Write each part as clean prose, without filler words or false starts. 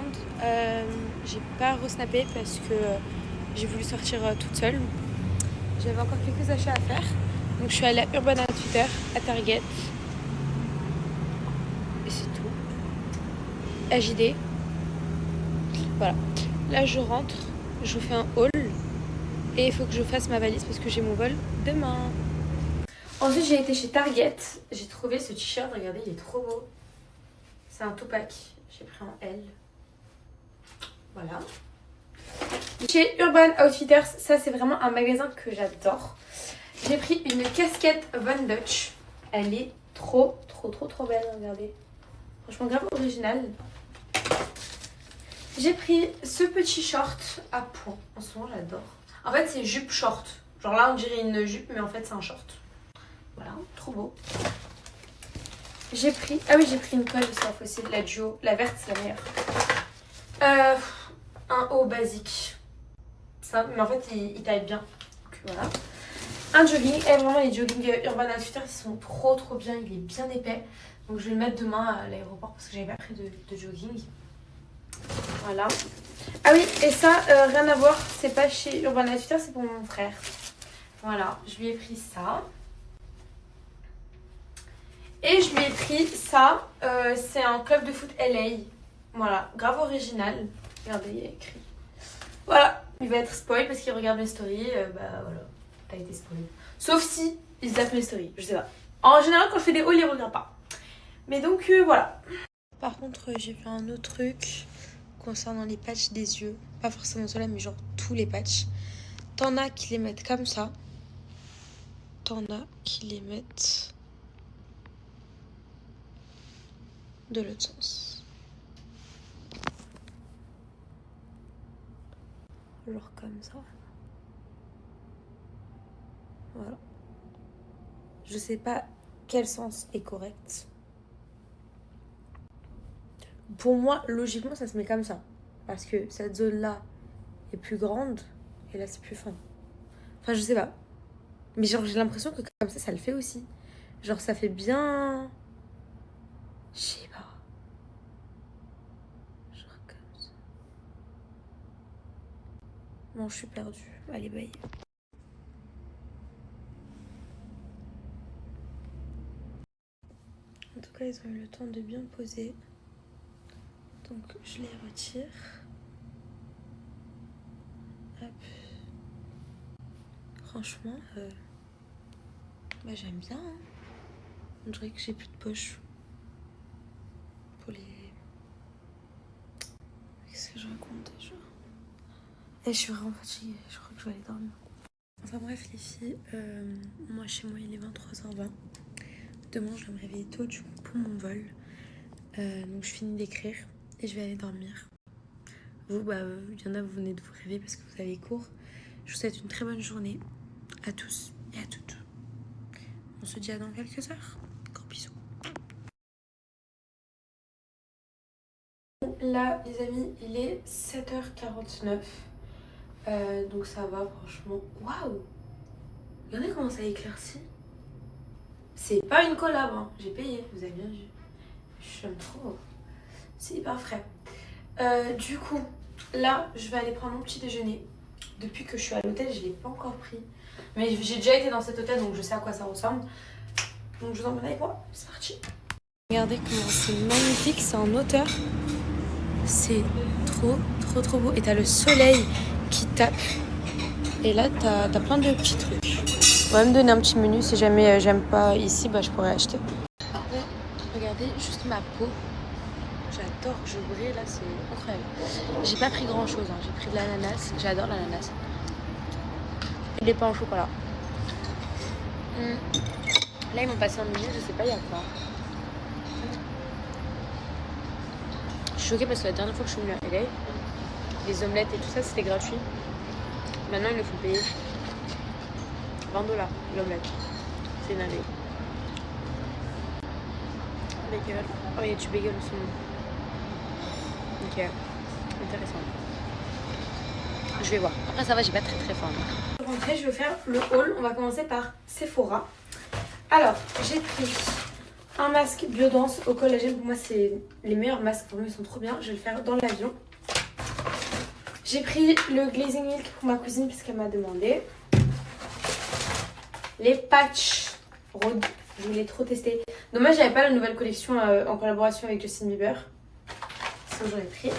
monde. J'ai pas resnappé parce que j'ai voulu sortir toute seule. J'avais encore quelques achats à faire. Donc je suis allée à Urban Outfitters, à Target. Et c'est tout. À JD. Voilà. Là je rentre, je vous fais un haul. Et il faut que je fasse ma valise parce que j'ai mon vol demain. Ensuite j'ai été chez Target. J'ai trouvé ce t-shirt, regardez, il est trop beau. C'est un Tupac. J'ai pris en L. Voilà. Chez Urban Outfitters, ça c'est vraiment un magasin que j'adore. J'ai pris une casquette Von Dutch. Elle est trop belle, regardez. Franchement grave originale. J'ai pris ce petit short à point. En ce moment j'adore. En fait c'est jupe short. Genre là on dirait une jupe mais en fait c'est un short. Voilà, trop beau. J'ai pris... Ah oui j'ai pris une colle de Star Fossil, la duo. La verte c'est la meilleure. Un haut basique. Ça, mais en fait il taille bien. Donc voilà. Un jogging. Et vraiment les joggings Urban Outfitters ils sont trop bien. Il est bien épais. Donc je vais le mettre demain à l'aéroport parce que j'avais pas pris de jogging. Voilà. Ah oui et ça rien à voir. C'est pas chez Urban Outfitters, c'est pour mon frère. Voilà. Je lui ai pris ça. Et je lui ai pris ça. C'est un club de foot LA. Voilà. Grave original. Regardez, il y a écrit. Voilà, il va être spoil parce qu'il regarde mes stories. Bah voilà, t'as été spoil. Sauf si il zappe mes stories, je sais pas. En général, quand je fais des hauls, il regarde pas. Mais donc voilà. Par contre, j'ai fait un autre truc concernant les patchs des yeux. Pas forcément ceux-là, mais genre tous les patchs. T'en as qui les mettent comme ça. T'en as qui les mettent de l'autre sens. Genre comme ça. Voilà. Je sais pas quel sens est correct. Pour moi, logiquement, ça se met comme ça. Parce que cette zone-là est plus grande et là, c'est plus fin. Enfin, je sais pas. Mais genre, j'ai l'impression que comme ça le fait aussi. Genre, ça fait bien... Je sais pas. Genre comme ça. Bon, je suis perdue. Allez, bye. En tout cas, ils ont eu le temps de bien poser. Donc, je les retire. Hop. Franchement, bah, j'aime bien. Hein. On dirait que j'ai plus de poche. Pour les... Qu'est-ce que je raconte déjà? Et je suis vraiment fatiguée. Je crois que je vais aller dormir. Enfin bref, les filles, moi chez moi il est 23h20. Demain, je vais me réveiller tôt du coup pour mon vol. Donc je finis d'écrire et je vais aller dormir. Vous, bah, il y en a, vous venez de vous réveiller parce que vous avez cours. Je vous souhaite une très bonne journée à tous et à toutes. On se dit à dans quelques heures. Gros bisous. Là, les amis, il est 7h49. Donc ça va, franchement. Waouh! Regardez comment ça éclaircit. C'est pas une collab, hein. J'ai payé, vous avez bien vu. J'aime trop. C'est hyper frais. Du coup, là, je vais aller prendre mon petit déjeuner. Depuis que je suis à l'hôtel, je l'ai pas encore pris. Mais j'ai déjà été dans cet hôtel, donc je sais à quoi ça ressemble. Donc je vous emmène avec moi. C'est parti. Regardez comment c'est magnifique, c'est en hauteur. C'est trop beau. Et t'as le soleil qui tape. Et là, t'as plein de petits trucs. On va me donner un petit menu. Si jamais j'aime pas ici, bah je pourrais acheter. Après, regardez juste ma peau. J'adore, je brille là, c'est incroyable. J'ai pas pris grand chose, hein. J'ai pris de l'ananas. J'adore l'ananas. Et des pains au chocolat. Là, ils m'ont passé un menu, je sais pas, il y a quoi. Je suis choquée parce que la dernière fois que je suis venue à LA, les omelettes et tout ça, c'était gratuit. Maintenant, il le faut payer. 20$ l'omelette. C'est une année. Bagel. Oh, il y a du bagel aussi. Ok. Intéressant. Je vais voir. Après, ça va, j'ai pas très faim. Pour rentrer, je vais faire le haul. On va commencer par Sephora. Alors, j'ai pris un masque Biodance au collagène. Pour moi, c'est les meilleurs masques. Pour moi, ils sont trop bien. Je vais le faire dans l'avion. J'ai pris le Glazing Milk pour ma cousine puisqu'elle m'a demandé. Les patchs Rhode. Je voulais trop tester. Dommage, j'avais pas la nouvelle collection en collaboration avec Justin Bieber. Sinon, j'en ai pris.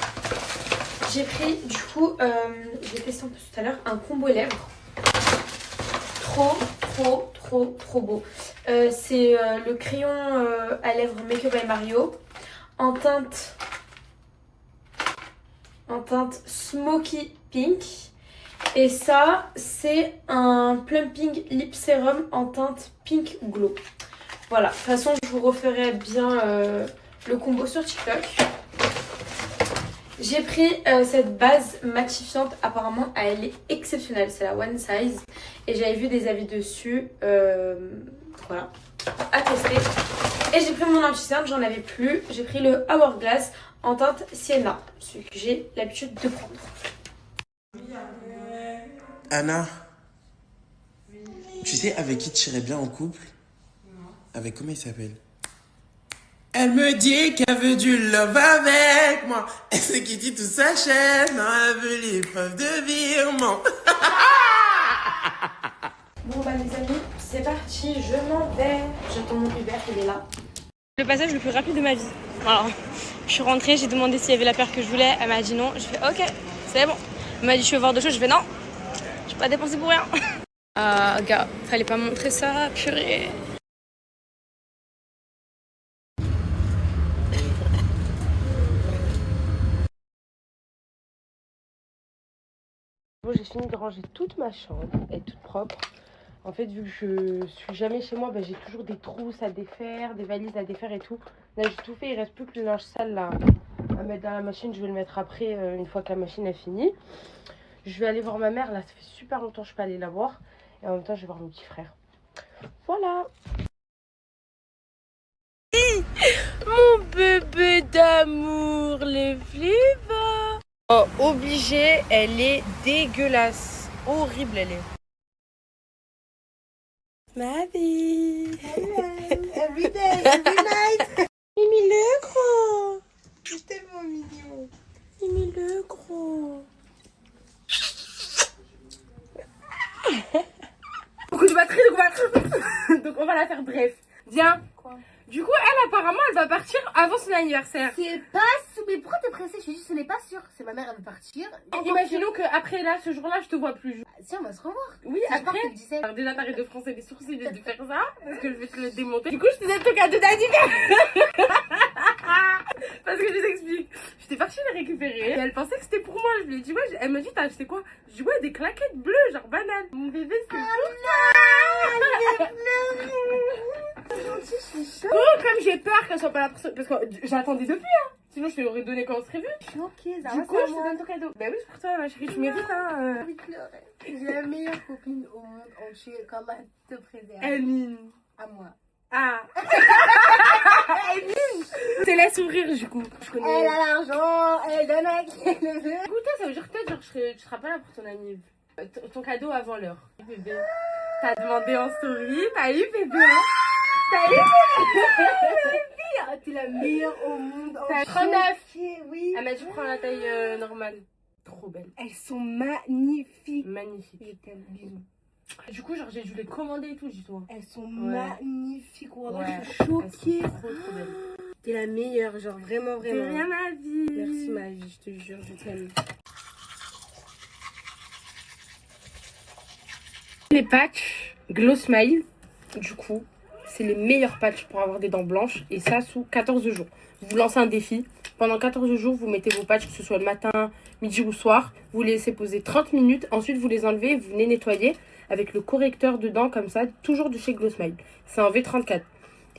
J'ai pris, du coup, je vais tester un peu tout à l'heure, un combo lèvres. Trop beau. C'est le crayon à lèvres Make Up by Mario en teinte Smoky Pink. Et ça, c'est un Plumping Lip Serum en teinte Pink Glow. Voilà, de toute façon, je vous referai bien le combo sur TikTok. J'ai pris cette base matifiante. Apparemment, elle est exceptionnelle. C'est la One Size. Et j'avais vu des avis dessus. Voilà, à tester. Et j'ai pris mon anti-cerne, j'en avais plus. J'ai pris le Hourglass en teinte Sienna. Celui que j'ai l'habitude de prendre. Anna, tu sais avec qui tu irais bien en couple? Non. Avec comment il s'appelle? Elle me dit qu'elle veut du love avec moi. Elle sait qui dit tout s'achète. Non, elle veut les preuves de virement. Bon bah les amis, c'est parti, je m'en vais. J'attends mon Uber, il est là. Le passage le plus rapide de ma vie. Alors, je suis rentrée, j'ai demandé s'il y avait la paire que je voulais. Elle m'a dit non. Je fais ok, c'est bon. Elle m'a dit je veux voir deux choses. Je fais non. Je vais pas dépenser pour rien. Ah gars, fallait pas montrer ça, purée. Bon, j'ai fini de ranger toute ma chambre, elle est toute propre. En fait, vu que je suis jamais chez moi, bah, j'ai toujours des trousses à défaire, des valises à défaire et tout. Là, j'ai tout fait, il reste plus que le linge sale là à mettre dans la machine. Je vais le mettre après, une fois que la machine est finie. Je vais aller voir ma mère, là, ça fait super longtemps que je suis pas allée la voir. Et en même temps, je vais voir mon petit frère. Voilà. Mon bébé d'amour, lève-les-va. Oh, obligée, elle est dégueulasse. Horrible, elle est. Ma vie. Hello, every day, every night. Mimi le gros. C'est tellement mignon. Mimi le gros. Beaucoup de batterie, donc on va la faire bref. Viens. Quoi? Du coup, elle, apparemment, elle va partir avant son anniversaire. C'est pas... Mais pourquoi t'es pressée? Je te dis, ce n'est pas sûr. C'est ma mère, elle veut partir. Imaginons qu'après là, ce jour-là, je te vois plus. Si, on va se revoir. Oui, C'est après. quand tu le disais. Alors déjà, t'arrêtes de froncer les sourcils et de faire ça, parce que je vais te le démonter. Du coup, je te donne ton cadeau d'anniversaire. Parce que je t'explique. J'étais partie les récupérer. Et elle pensait que c'était pour moi. Je lui ai dit, ouais, elle m'a dit, t'as acheté quoi? Je dis, ouais, des claquettes bleues, genre banane. Mon bébé, c'est oh, comme j'ai peur qu'elle soit pas là pour ça. Parce que j'attendais depuis, hein. Sinon, je te l'aurais donné quand on serait vu. Ok, ça Du coup, je te donne ton cadeau. Bah oui, c'est pour toi, ma chérie, tu mérites, hein. J'ai envie de pleurer. J'ai la meilleure copine au monde entier. Comment te préserve? Emine. À moi. Ah. Emine. Te laisse ouvrir, du coup. Je connais. Elle a l'argent, elle donne à qui elle veut. Écoute, ça veut dire que peut-être, genre, tu seras pas là pour ton anniv. Ton cadeau avant l'heure. Bébé. T'as demandé en story. T'as eu, bébé, hein. T'as eu, bébé. T'es la meilleure au monde T'as entier. 39. Oui. Elle m'a dit, prends la taille normale. Trop belle. Elles sont magnifiques. Magnifique. Je t'aime, bisous. Du coup, genre, j'ai dû les commander et tout, dis-toi. Elles sont Ouais. magnifiques. Wallah, Ouais. je suis choquée. Elles sont trop belles. T'es la meilleure, genre vraiment, C'est vraiment. rien ma vie. Merci ma vie, je te jure, je t'aime. Les patchs Glow Smile, du coup, c'est les meilleurs patchs pour avoir des dents blanches. Et ça, sous 14 jours. Vous lancez un défi. Pendant 14 jours, vous mettez vos patchs, que ce soit le matin, midi ou soir. Vous les laissez poser 30 minutes. Ensuite, vous les enlevez, vous les nettoyez avec le correcteur dedans, comme ça, toujours de chez Glow Smile. C'est un V34.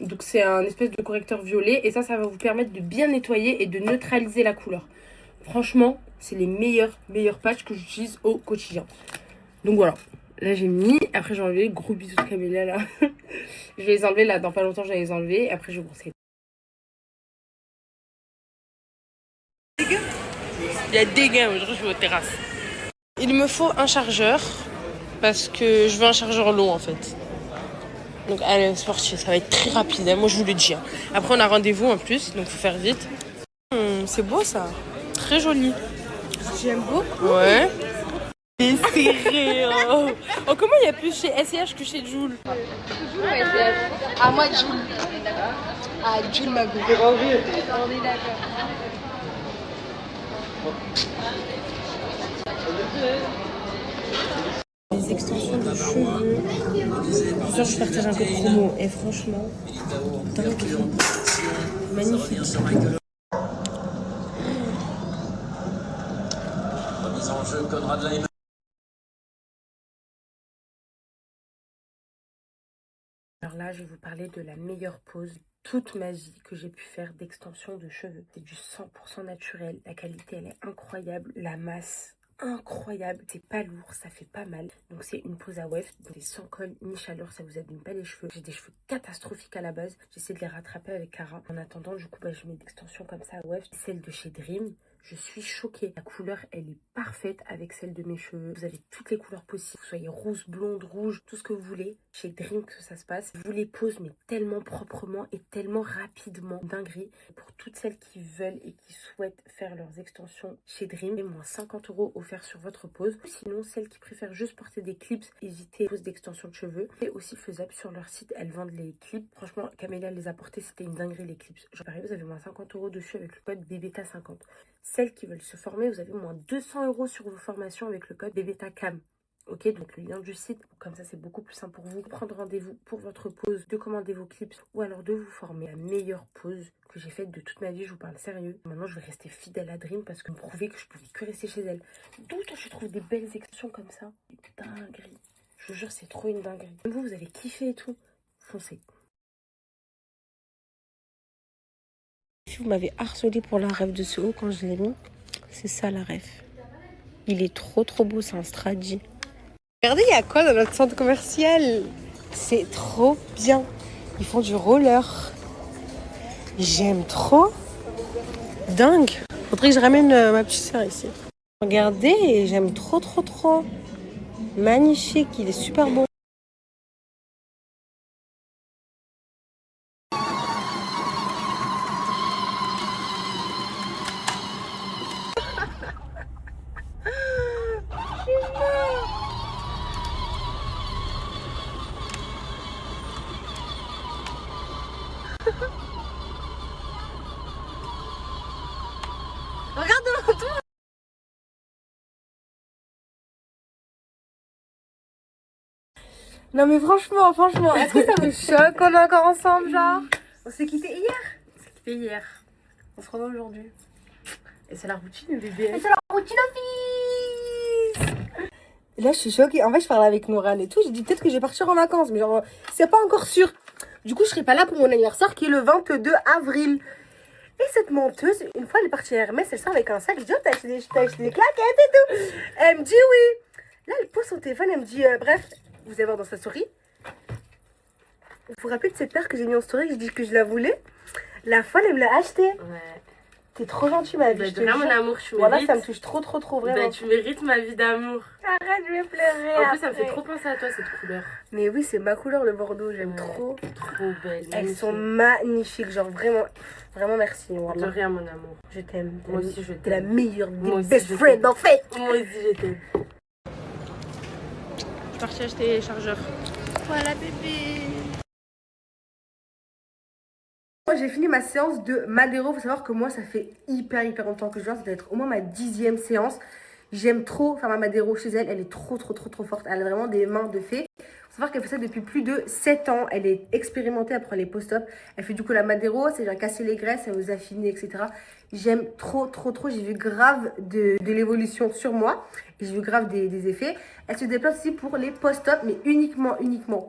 Donc, c'est un espèce de correcteur violet. Et ça va vous permettre de bien nettoyer et de neutraliser la couleur. Franchement, c'est les meilleurs patchs que j'utilise au quotidien. Donc, voilà. Là, j'ai mis. Après, j'ai enlevé. Gros bisous de Camélia, là. Je vais les enlever, là. Dans pas longtemps, je vais les enlever. Après, je vais brosser. Il y a des gains. Aujourd'hui, je vais aux terrasses. Il me faut un chargeur. Parce que je veux un chargeur long, en fait. Donc allez, c'est parti, ça va être très rapide, hein. Moi je vous le dis. Hein. Après on a rendez-vous en plus, donc faut faire vite. C'est beau ça, très joli. J'aime beaucoup. Ouais. C'est serré. Oh. Oh, comment il y a plus chez SCH que chez Joule? À moi, Jules. Ah, Jules m'a goûté. On est d'accord. Les extensions de cheveux. Ce soir, je partage un code promo. Et franchement, dingue. Magnifique. Alors là, je vais vous parler de la meilleure pose toute ma vie que j'ai pu faire d'extension de cheveux. C'est du 100% naturel. La qualité, elle est incroyable. La masse, incroyable. C'est pas lourd, ça fait pas mal. Donc c'est une pose à weft. C'est sans colle ni chaleur, ça vous abîme pas les cheveux. J'ai des cheveux catastrophiques à la base. J'essaie de les rattraper avec Cara. En attendant, du coup, je mets d'extension comme ça à weft. Celle de chez Dream. Je suis choquée. La couleur, elle est parfaite avec celle de mes cheveux. Vous avez toutes les couleurs possibles. Vous soyez rose, blonde, rouge, tout ce que vous voulez. Chez Dream que ça se passe. Je vous les pose, mais tellement proprement et tellement rapidement. Dinguerie. Pour toutes celles qui veulent et qui souhaitent faire leurs extensions chez Dream, et moins 50 € offerts sur votre pose. Sinon, celles qui préfèrent juste porter des clips, hésitez. Pose d'extension de cheveux. C'est aussi faisable sur leur site. Elles vendent les clips. Franchement, Camélia les a portés. C'était une dinguerie les clips. Genre, pareil, vous avez moins 50 € dessus avec le code BBTA50. Celles qui veulent se former, vous avez moins 200 € sur vos formations avec le code BBTACAM. Ok, donc le lien du site, comme ça c'est beaucoup plus simple pour vous. Prendre rendez-vous pour votre pause, de commander vos clips ou alors de vous former. La meilleure pause que j'ai faite de toute ma vie, je vous parle sérieux. Maintenant, je vais rester fidèle à Dream parce que me prouver que je pouvais que rester chez elle. D'où je trouve des belles extensions comme ça. Dinguerie. Je vous jure, c'est trop une dinguerie. Même vous avez kiffé et tout. Foncez. Vous m'avez harcelé pour la rêve de ce haut quand je l'ai mis. C'est ça la rêve. Il est trop beau, c'est un Stradi. Regardez, il y a quoi dans notre centre commercial? C'est trop bien. Ils font du roller. J'aime trop. Dingue. Faudrait que je ramène ma petite soeur ici. Regardez, j'aime trop. Magnifique, il est super beau. Non mais franchement, est-ce que ça vous choque qu'on est encore ensemble, genre? On s'est quitté hier. On se revoit aujourd'hui. Et c'est la routine, bébé. Et c'est la routine office. Là, je suis choquée. En fait, je parlais avec Noran et tout. J'ai dit peut-être que je vais partir en vacances, mais genre, c'est pas encore sûr. Du coup, je serai pas là pour mon anniversaire qui est le 22 avril. Et cette menteuse, une fois elle est partie à Hermès, elle sort avec un sac. Je dis, oh, t'as acheté des claquettes et tout. Elle me dit oui. Là, elle pose son téléphone, elle me dit, bref, vous allez voir dans sa story. Vous vous rappelez de cette paire que j'ai mis en story, que je dis que je la voulais? La folle, elle me l'a achetée. Ouais. T'es trop gentil, ma vie. Bah, je te de rien, jure. mon amour, tu Voilà, mérites. ça me touche trop, vraiment. Bah, tu mérites ma vie d'amour. Arrête, je vais pleurer. En plus, ça me après. fait trop penser à toi, cette couleur. Mais oui, c'est ma couleur, le Bordeaux, j'aime Ouais. trop. Trop belle. Elles sont magnifiques, genre vraiment merci. De Wallah. rien, mon amour. Je t'aime. Moi aussi, je T'es la t'aime. meilleure Moi des aussi, best je friends t'aime. en fait. Moi aussi, je t'aime. Je suis partie acheter les chargeurs. Voilà, bébé. Moi, j'ai fini ma séance de Madero. Faut savoir que moi, ça fait hyper longtemps que je viens. Ça doit être au moins ma 10e séance. J'aime trop faire ma Madero chez elle. Elle est trop forte. Elle a vraiment des mains de fée. Faut savoir qu'elle fait ça depuis plus de 7 ans. Elle est expérimentée après les post-op. Elle fait du coup la Madero. C'est genre casser les graisses, elle vous affiner, etc. J'aime trop. J'ai vu grave de l'évolution sur moi. Et j'ai vu grave des effets. Elle se déplace aussi pour les post-op, mais uniquement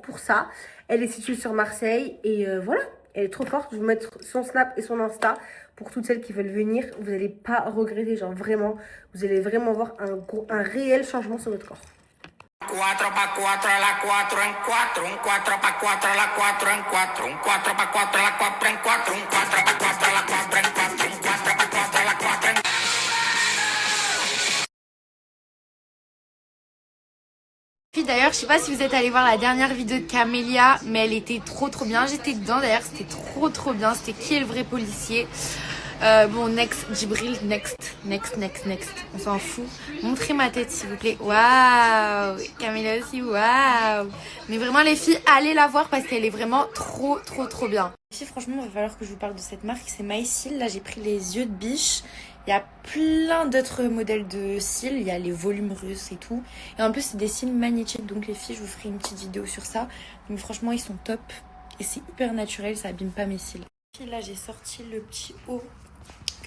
pour ça. Elle est située sur Marseille. Et voilà. Elle est trop forte. Je vais vous mettre son Snap et son Insta pour toutes celles qui veulent venir. Vous n'allez pas regretter, genre vraiment. Vous allez vraiment voir un réel changement sur votre corps. 4 pa 4 la 4 en 4, un 4 pa 4 la 4 en 4, un 4 pa 4 la 4 en 4, un 4 pa 4 la 4 en 4, un 4 pa 4 la 4 en 4. filles. D'ailleurs, je sais pas si vous êtes allés voir la dernière vidéo de Camélia, mais elle était trop bien. J'étais dedans d'ailleurs, c'était trop bien. C'était qui est le vrai policier. Bon, next, Djibril, next. On s'en fout. Montrez ma tête, s'il vous plaît. Waouh, Camélia aussi, waouh. Mais vraiment, les filles, allez la voir parce qu'elle est vraiment trop bien. Les filles, franchement, il va falloir que je vous parle de cette marque. C'est MyCil. Là, j'ai pris les yeux de biche. Il y a plein d'autres modèles de cils. Il y a les volumes russes et tout. Et en plus, c'est des cils magnétiques. Donc, les filles, je vous ferai une petite vidéo sur ça. Mais franchement, ils sont top. Et c'est hyper naturel. Ça abîme pas mes cils. Là, j'ai sorti le petit haut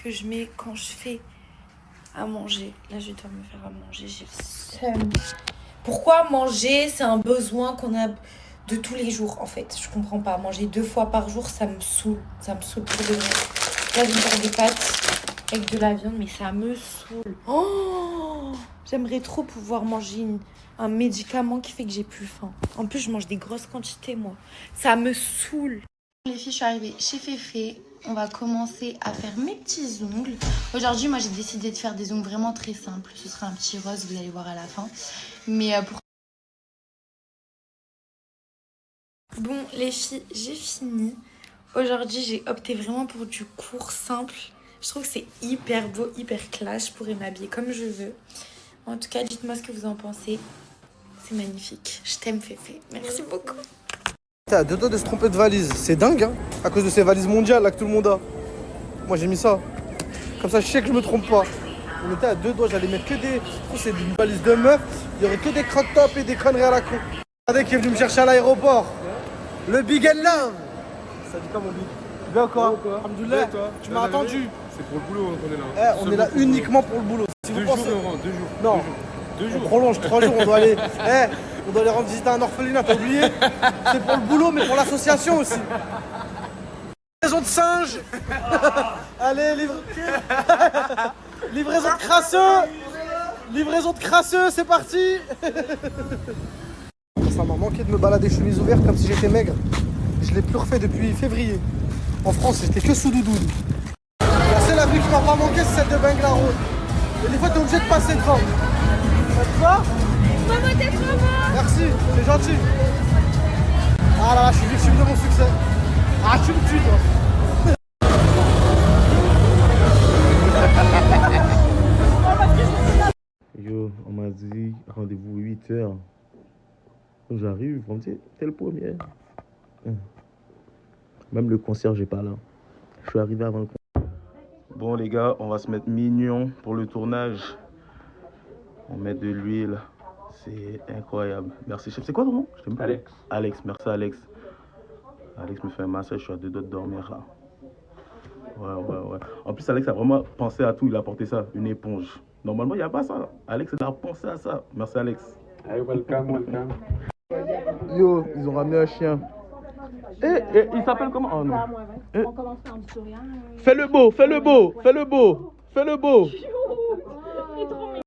que je mets quand je fais à manger. Là, je dois me faire à manger. J'ai le seum. Pourquoi manger, c'est un besoin qu'on a de tous les jours, en fait. Je comprends pas. Manger 2 fois par jour, ça me saoule. Ça me saoule pour de vrai. Là, je vais faire des pâtes avec de la viande, mais ça me saoule. Oh, j'aimerais trop pouvoir manger un médicament qui fait que j'ai plus faim. En plus, je mange des grosses quantités, moi. Ça me saoule. Les filles, je suis arrivée chez Féfé. On va commencer à faire mes petits ongles. Aujourd'hui, moi, j'ai décidé de faire des ongles vraiment très simples. Ce sera un petit rose, vous allez voir à la fin. Mais pour... Bon, les filles, j'ai fini. Aujourd'hui, j'ai opté vraiment pour du court, simple. Je trouve que c'est hyper beau, hyper classe. Je pourrais m'habiller comme je veux. En tout cas, dites-moi ce que vous en pensez. C'est magnifique. Je t'aime, Féfé. Merci beaucoup. T'as 2 doigts de se tromper de valise, c'est dingue hein, à cause de ces valises mondiales là que tout le monde a. Moi j'ai mis ça, comme ça je sais que je me trompe pas. On était à 2 doigts, j'allais mettre que des... C'est une valise de meuf, il y aurait que des croque-tops et des conneries à la con. Regardez qui est venu me chercher à l'aéroport, le Big and Love. Ça dit quoi mon big? Bien quoi? Alhamdoulilah, tu m'as attendu. C'est pour le boulot qu'on est là. On est là uniquement pour le boulot. Si 2 vous jours, pensez... Laurent, 2 jours. Non, 2 jours. on prolonge 3 jours, on doit aller... On doit aller rendre visite à un orphelinat, t'as oublié? C'est pour le boulot, mais pour l'association aussi. Livraison de singes. Allez, livraison de crasseux. Livraison de crasseux, c'est parti. Ça m'a manqué de me balader chemise ouverte comme si j'étais maigre. Je l'ai plus refait depuis février. En France, j'étais que sous doudoune. La seule avenue qui m'a pas manqué, c'est celle de Bengla Road. Et des fois, t'es obligé de passer devant. Ça te va? Merci, c'est gentil. Ah là là, je suis victime de mon succès. Ah, tu me tues, toi. Yo, on m'a dit rendez-vous 8h. J'arrive, on me dit, t'es le premier. Même le concierge n'est pas là. Je suis arrivé avant le concierge. Bon les gars, on va se mettre mignon pour le tournage. On met de l'huile. C'est incroyable. Merci chef. C'est quoi ton nom? Alex. Alex, merci Alex. Alex me fait un massage, je suis à 2 doigts de dormir là. Ouais. En plus Alex a vraiment pensé à tout, il a apporté ça, une éponge. Normalement il n'y a pas ça. Alex il a pensé à ça. Merci Alex. Allez, welcome. Yo, ils ont ramené un chien. Et il s'appelle comment? Oh non. On commence par du sourire. Fais le beau. Il est trop